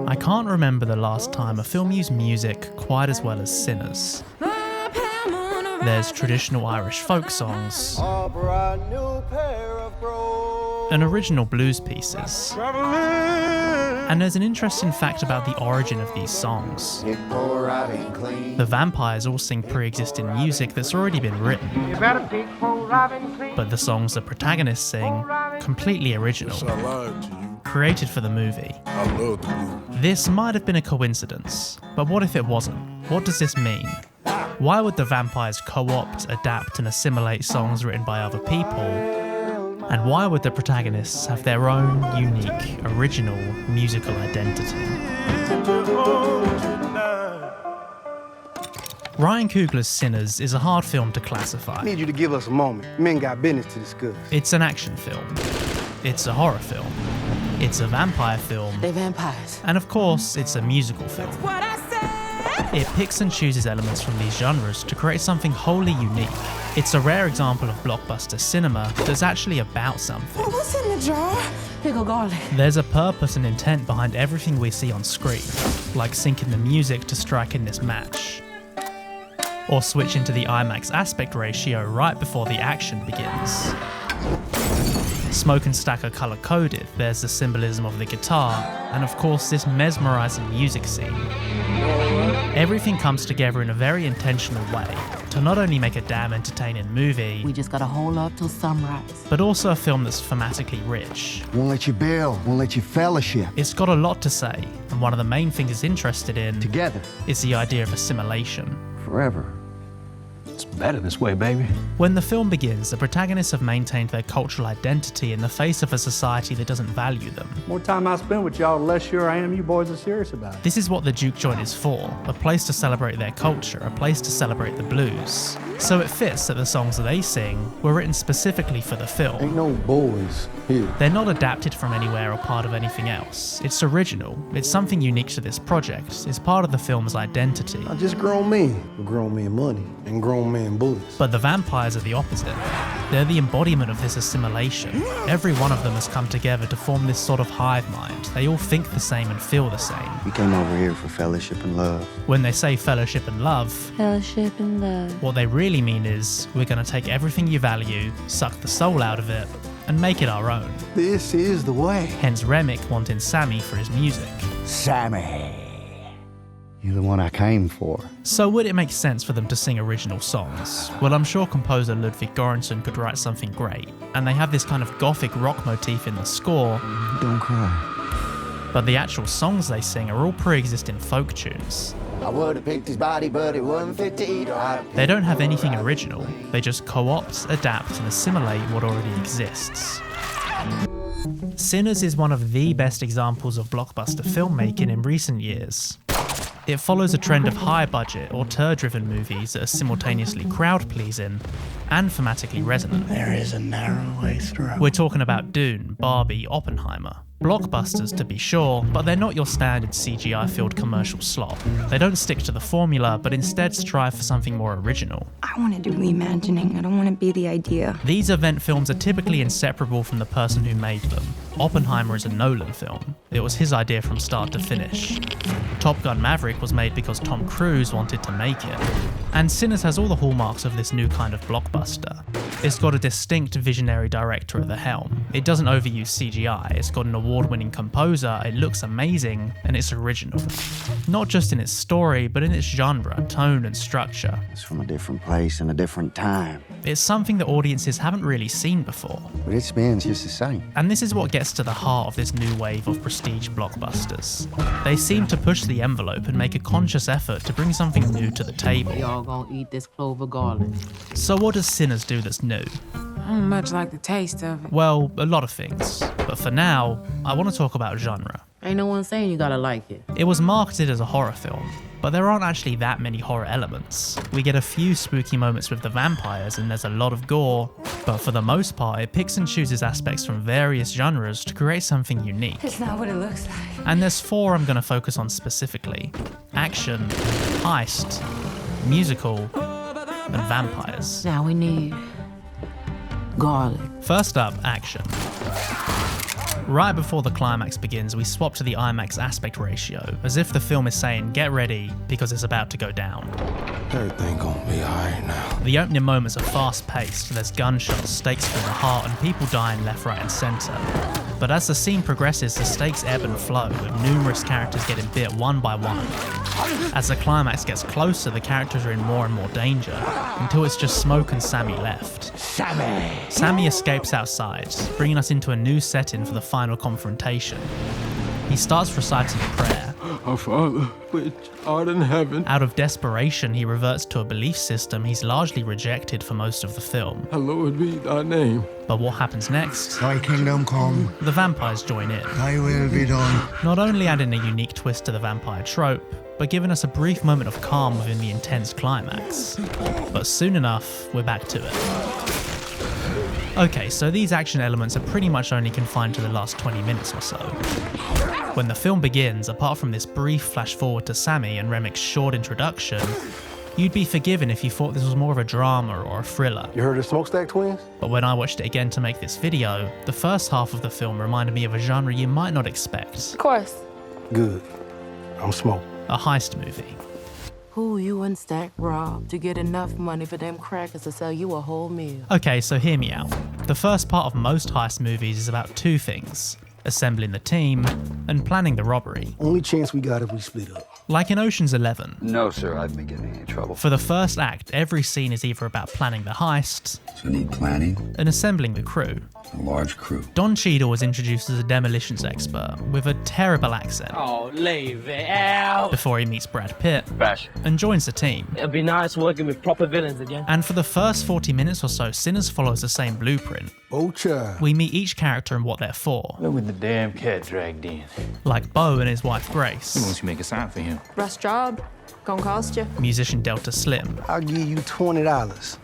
I can't remember the last time a film used music quite as well as Sinners. There's traditional Irish folk songs and original blues pieces. And there's an interesting fact about the origin of these songs. The vampires all sing pre-existing music that's already been written. But the songs the protagonists sing, completely original. Created for the movie. This might have been a coincidence, but what if it wasn't? What does this mean? Why would the vampires co-opt, adapt and assimilate songs written by other people? And why would the protagonists have their own unique, original musical identity? Ryan Coogler's Sinners is a hard film to classify. I need you to give us a moment. Men got business to discuss. It's an action film. It's a horror film. It's a vampire film. They're vampires. And of course, it's a musical film. That's what I said. It picks and chooses elements from these genres to create something wholly unique. It's a rare example of blockbuster cinema that's actually about something. What's in the jar? Pickle garlic. There's a purpose and intent behind everything we see on screen, like syncing the music to strike in this match, or switching to the IMAX aspect ratio right before the action begins. Smoke and Stack are color-coded, there's the symbolism of the guitar, and of course this mesmerizing music scene. Everything comes together in a very intentional way to not only make a damn entertaining movie, We just gotta hold up till sunrise. but also a film that's thematically rich. Won't let you build, won't let you fellowship. It's got a lot to say, and one of the main things it's interested in Together. is the idea of assimilation. Forever. It's better this way, baby. When the film begins, the protagonists have maintained their cultural identity in the face of a society that doesn't value them. More time I spend with y'all, the less sure I am you boys are serious about it. This is what the Juke Joint is for, a place to celebrate their culture, a place to celebrate the blues. So it fits that the songs that they sing were written specifically for the film. Ain't no boys here. They're not adapted from anywhere or part of anything else. It's original, it's something unique to this project, it's part of the film's identity. Not just grown men, but grown men money and grown men bullets. But the vampires are the opposite. They're the embodiment of this assimilation. Every one of them has come together to form this sort of hive mind. They all think the same and feel the same. We came over here for fellowship and love. When they say fellowship and love, Fellowship and love. what they really mean is, we're going to take everything you value, suck the soul out of it, and make it our own. This is the way. Hence Remick wanting Sammy for his music. Sammy. You're the one I came for. So would it make sense for them to sing original songs? Well, I'm sure composer Ludwig Göransson could write something great, and they have this kind of gothic rock motif in the score, Don't cry. but the actual songs they sing are all pre-existing folk tunes. I would have picked his body, but it wasn't fit to eat. They don't have anything original, they just co-opt, adapt and assimilate what already exists. Sinners is one of the best examples of blockbuster filmmaking in recent years. It follows a trend of high-budget, auteur-driven movies that are simultaneously crowd-pleasing and thematically resonant. There is a narrow way through. We're talking about Dune, Barbie, Oppenheimer. Blockbusters to be sure, but they're not your standard CGI-filled commercial slop. They don't stick to the formula, but instead strive for something more original. I want to do reimagining. I don't want to be the idea. These event films are typically inseparable from the person who made them. Oppenheimer is a Nolan film. It was his idea from start to finish. Top Gun Maverick was made because Tom Cruise wanted to make it. And Sinners has all the hallmarks of this new kind of blockbuster. It's got a distinct visionary director at the helm. It doesn't overuse CGI, it's got an award-winning composer, it looks amazing, and it's original. Not just in its story, but in its genre, tone, and structure. It's from a different place and a different time. It's something that audiences haven't really seen before. But it spins just the same. And this is what gets to the heart of this new wave of prestige blockbusters. They seem to push the envelope and make a conscious effort to bring something new to the table. Y'all gonna eat this clover garlic. So what does Sinners do that's new? I don't much like the taste of it. Well, a lot of things. But for now, I want to talk about genre. Ain't no one saying you gotta like it. It was marketed as a horror film, but there aren't actually that many horror elements. We get a few spooky moments with the vampires and there's a lot of gore, but for the most part it picks and chooses aspects from various genres to create something unique. It's not what it looks like. And there's four I'm going to focus on specifically: action, heist, musical, and vampires. Now we need garlic. First up, action. Right before the climax begins, we swap to the IMAX aspect ratio, as if the film is saying, get ready, because it's about to go down. Everything gonna be alright now. The opening moments are fast-paced, there's gunshots, stakes through the heart, and people dying left, right and centre. But as the scene progresses, the stakes ebb and flow, with numerous characters getting bit one by one. As the climax gets closer, the characters are in more and more danger, until it's just Smoke and Sammy left. Sammy escapes outside, bringing us into a new setting for the final confrontation. He starts reciting a prayer. Our Father, which art in heaven. Out of desperation, he reverts to a belief system he's largely rejected for most of the film. Hallowed be thy name. But what happens next? Thy kingdom come, The vampires join in, thy will be done. not only adding a unique twist to the vampire trope, but giving us a brief moment of calm within the intense climax. But soon enough, we're back to it. Okay, so these action elements are pretty much only confined to the last 20 minutes or so. When the film begins, apart from this brief flash forward to Sammy and Remmick's short introduction, you'd be forgiven if you thought this was more of a drama or a thriller. You heard of Smokestack Twins? But when I watched it again to make this video, the first half of the film reminded me of a genre you might not expect. Of course. Good. I'm Smoke. A heist movie. Who you and Stack robbed to get enough money for them crackers to sell you a whole meal. Okay, so hear me out. The first part of most heist movies is about two things: assembling the team and planning the robbery. Only chance we got if we split up. Like in Ocean's 11. No, sir, I've been getting in trouble. For the first act, every scene is either about planning the heist So need planning, and assembling the crew. a large crew. Don Cheadle was introduced as a demolitions expert with a terrible accent. Oh, leave it out. Before he meets Brad Pitt Bash. and joins the team. It'd be nice working with proper villains again. And for the first 40 minutes or so, Sinners follows the same blueprint. Oh, child. We meet each character and what they're for. Look with the damn cat dragged in. Like Bo and his wife Grace, Once you make a sign for him. Rough job. Gonna cost you. musician Delta Slim, I'll give you $20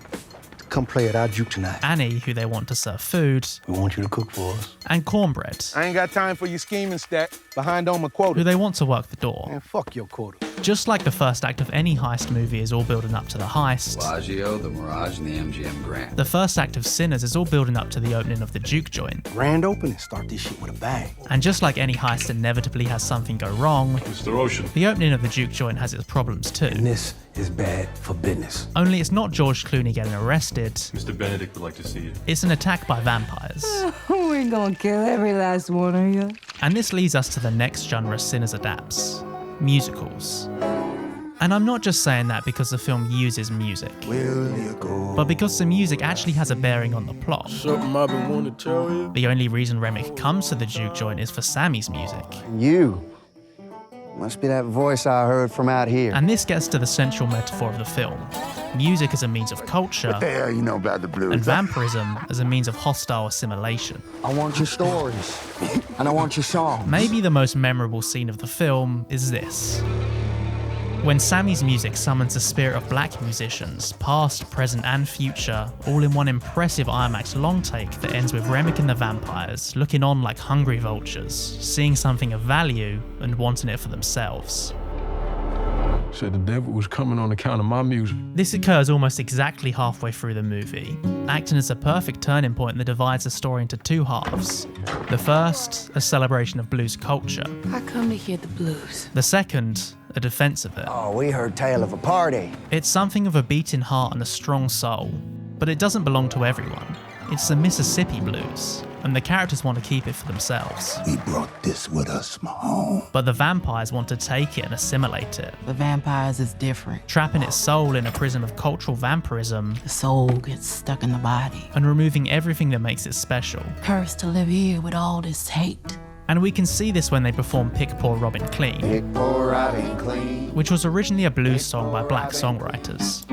to come play at our juke tonight. Annie, who they want to serve food, We want you to cook for us. and Cornbread, I ain't got time for your scheming, Stack. Behind on my who quota. they want to work the door. Man, fuck your quota. Just like the first act of any heist movie is all building up to the heist, Bellagio, the Mirage, and the MGM Grand. the first act of Sinners is all building up to the opening of the juke joint. Grand opening, start this shit with a bang. And just like any heist inevitably has something go wrong, Mr. Ocean. the opening of the juke joint has its problems too. And this is bad for business. Only it's not George Clooney getting arrested, Mr. Benedict would like to see you. it's an attack by vampires. We're gonna kill every last one of you. And this leads us to the next genre Sinners adapts: musicals. And I'm not just saying that because the film uses music, but because the music actually has a bearing on the plot. Something I've been wanting to tell you. The only reason Remmick comes to the juke joint is for Sammy's music. You must be that voice I heard from out here. And this gets to the central metaphor of the film. Music as a means of culture, hell you know about the blues? and vampirism as a means of hostile assimilation. I want your stories, and I want your songs. Maybe the most memorable scene of the film is this. When Sammy's music summons the spirit of black musicians, past, present and future, all in one impressive IMAX long take that ends with Remmick and the vampires looking on like hungry vultures, seeing something of value and wanting it for themselves. Said the devil was coming on account of my music. This occurs almost exactly halfway through the movie, acting as a perfect turning point that divides the story into two halves. The first, a celebration of blues culture. I come to hear the blues. The second, a defense of it. Oh, we heard tale of a party. It's something of a beating heart and a strong soul, but it doesn't belong to everyone. It's the Mississippi blues, and the characters want to keep it for themselves. We brought this with us from home. But the vampires want to take it and assimilate it, The vampires is different. trapping its soul in a prison of cultural vampirism The soul gets stuck in the body. and removing everything that makes it special. Cursed to live here with all this hate. And we can see this when they perform Pick Poor Robin Clean, which was originally a blues song by black songwriters.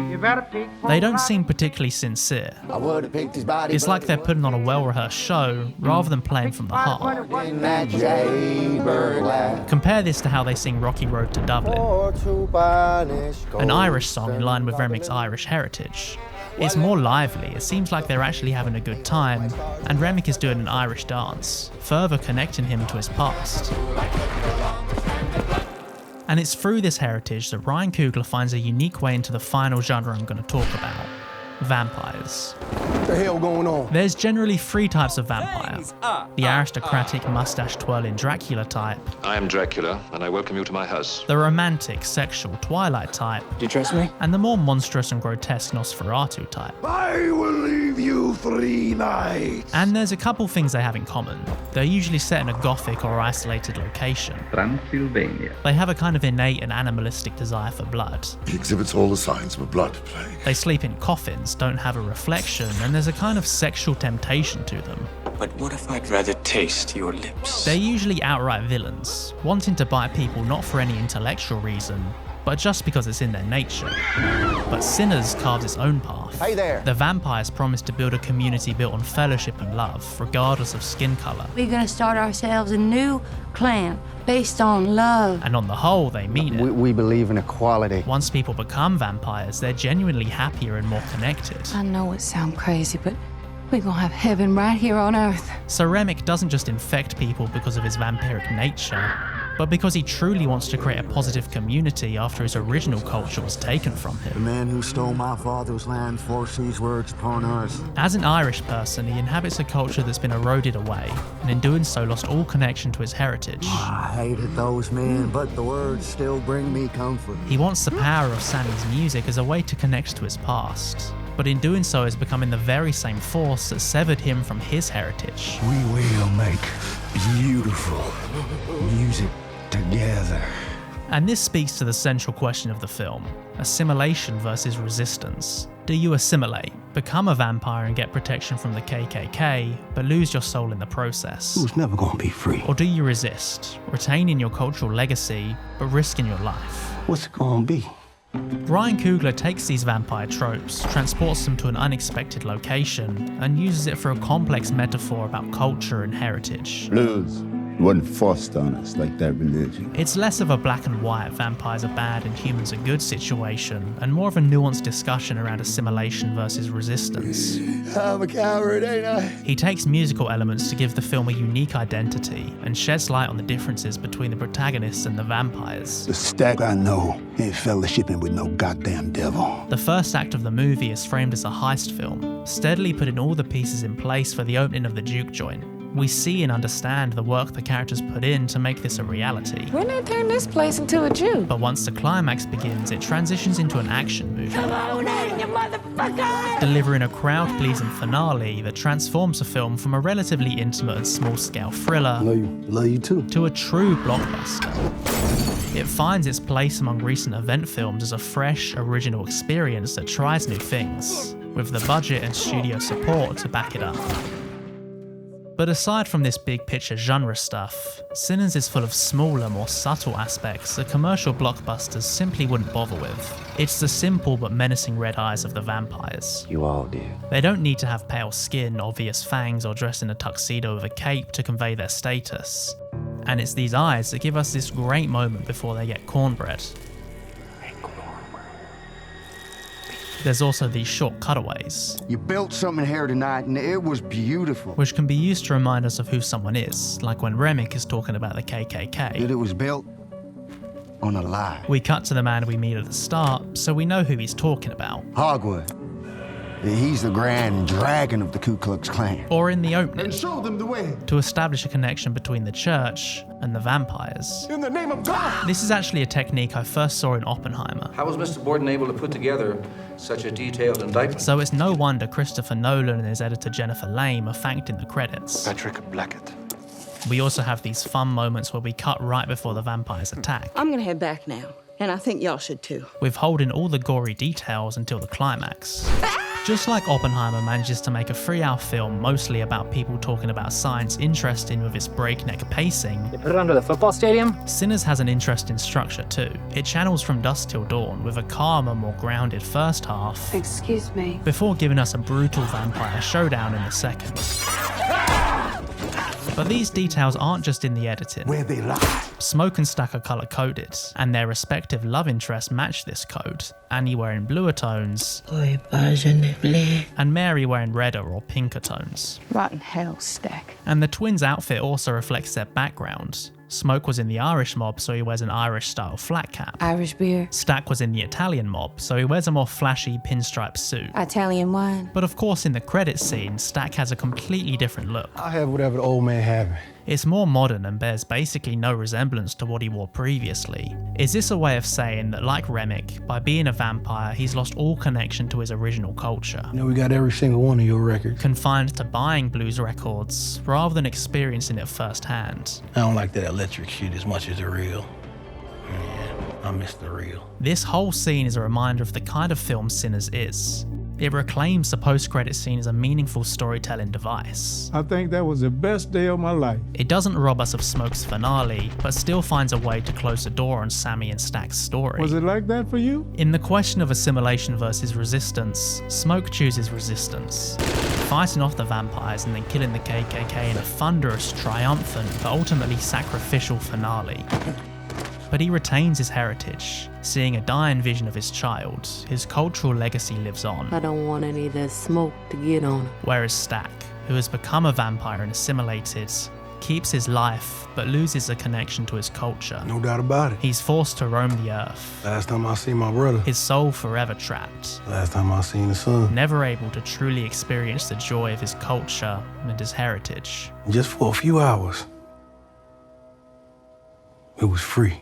They don't seem particularly sincere. I would have picked his body. It's like they're putting on a well-rehearsed show rather than playing from the heart. Compare this to how they sing Rocky Road to Dublin, an Irish song in line with Remmick's Irish heritage. It's more lively, it seems like they're actually having a good time, and Remmick is doing an Irish dance, further connecting him to his past. And it's through this heritage that Ryan Coogler finds a unique way into the final genre I'm going to talk about: vampires. What the hell going on? There's generally 3 types of vampire. The aristocratic, mustache-twirling Dracula type. I am Dracula, and I welcome you to my house. The romantic, sexual Twilight type. Do you trust me? And the more monstrous and grotesque Nosferatu type. I will leave you 3 nights. And there's a couple things they have in common. They're usually set in a gothic or isolated location. Transylvania. They have a kind of innate and animalistic desire for blood. He exhibits all the signs of a blood plague. They sleep in coffins, don't have a reflection, and there's a kind of sexual temptation to them. But what if I'd rather taste your lips? They're usually outright villains, wanting to bite people not for any intellectual reason, but just because it's in their nature. But Sinners carves its own path. Hey there. The vampires promise to build a community built on fellowship and love, regardless of skin color. We're gonna start ourselves a new clan based on love. And on the whole, they mean it. We believe in equality. Once people become vampires, they're genuinely happier and more connected. I know it sounds crazy, but we're gonna have heaven right here on Earth. So Remick doesn't just infect people because of his vampiric nature, but because he truly wants to create a positive community after his original culture was taken from The him. man who stole my father's land forced these words upon us. As an Irish person, he inhabits a culture that's been eroded away, and in doing so lost all connection to his heritage. I hated those men, but the words still bring me comfort. He wants the power of Sammy's music as a way to connect to his past, but in doing so is becoming the very same force that severed him from his heritage. We will make beautiful music together. And this speaks to the central question of the film, assimilation versus resistance. Do you assimilate, become a vampire and get protection from the KKK, but lose your soul in the process? Who's never gonna be free? Or do you resist, retaining your cultural legacy, but risking your life? What's it gonna be? Ryan Coogler takes these vampire tropes, transports them to an unexpected location, and uses it for a complex metaphor about culture and heritage. Blues wasn't forced on us like that religion. It's less of a black and white vampires are bad and humans are good situation, and more of a nuanced discussion around assimilation versus resistance. I'm a coward, ain't I? He takes musical elements to give the film a unique identity, and sheds light on the differences between the protagonists and the vampires. The stack I know ain't fellowshipping with no goddamn devil. The first act of the movie is framed as a heist film, steadily putting all the pieces in place for the opening of the Duke joint. We see and understand the work the characters put in to make this a reality. When they turn this place into a Jew? But once the climax begins, it transitions into an action movie, Come on in, you motherfucker! delivering a crowd-pleasing finale that transforms the film from a relatively intimate and small-scale thriller Love you too. to a true blockbuster. It finds its place among recent event films as a fresh, original experience that tries new things, with the budget and studio support to back it up. But aside from this big picture genre stuff, Sinners is full of smaller, more subtle aspects that commercial blockbusters simply wouldn't bother with. It's the simple but menacing red eyes of the vampires. You all did. They don't need to have pale skin, obvious fangs, or dress in a tuxedo with a cape to convey their status. And it's these eyes that give us this great moment before they get cornbread. There's also these short cutaways, You built something here tonight, and it was beautiful. which can be used to remind us of who someone is, like when Remick is talking about the KKK. It was built on a lie. We cut to the man we meet at the start, so we know who he's talking about. Hogwood. He's the grand dragon of the Ku Klux Klan. Or in the opening, And show them the way. to establish a connection between the church and the vampires. In the name of God! This is actually a technique I first saw in Oppenheimer, How was Mr. Borden able to put together such a detailed indictment? so it's no wonder Christopher Nolan and his editor Jennifer Lame are thanked in the credits. Patrick Blackett. We also have these fun moments where we cut right before the vampires attack, I'm gonna head back now, and I think y'all should too. with holding all the gory details until the climax. Just like Oppenheimer manages to make a 3-hour film mostly about people talking about science interesting with its breakneck pacing, They put it under the football stadium? Sinners has an interesting structure too. It channels From Dusk Till Dawn with a calmer, more grounded first half, Excuse me. before giving us a brutal vampire showdown in the second. But these details aren't just in the editing. Where they lie. Smoke and Stack are colour coded, and their respective love interests match this code. Annie wearing bluer tones, and Mary wearing redder or pinker tones. Rotten hell, Stack. And the twins' outfit also reflects their background. Smoke was in the Irish mob, so he wears an Irish-style flat cap. Irish beer. Stack was in the Italian mob, so he wears a more flashy pinstripe suit. Italian wine. But of course, in the credits scene, Stack has a completely different look. I'll have whatever the old man having. It's more modern and bears basically no resemblance to what he wore previously. Is this a way of saying that, like Remick, by being a vampire, he's lost all connection to his original culture? You know, we got every single one of your records. Confined to buying blues records, rather than experiencing it firsthand. I don't like that electric shit as much as the real. Yeah, I miss the real. This whole scene is a reminder of the kind of film Sinners is. It reclaims the post-credit scene as a meaningful storytelling device. I think that was the best day of my life. It doesn't rob us of Smoke's finale, but still finds a way to close the door on Sammy and Stack's story. Was it like that for you? In the question of assimilation versus resistance, Smoke chooses resistance, fighting off the vampires and then killing the KKK in a thunderous, triumphant, but ultimately sacrificial finale. But he retains his heritage, seeing a dying vision of his child. His cultural legacy lives on. I don't want any of that smoke to get on him. Whereas Stack, who has become a vampire and assimilated, keeps his life but loses a connection to his culture. No doubt about it. He's forced to roam the earth. Last time I seen my brother. His soul forever trapped. Last time I seen the sun. Never able to truly experience the joy of his culture and his heritage. Just for a few hours, it was free.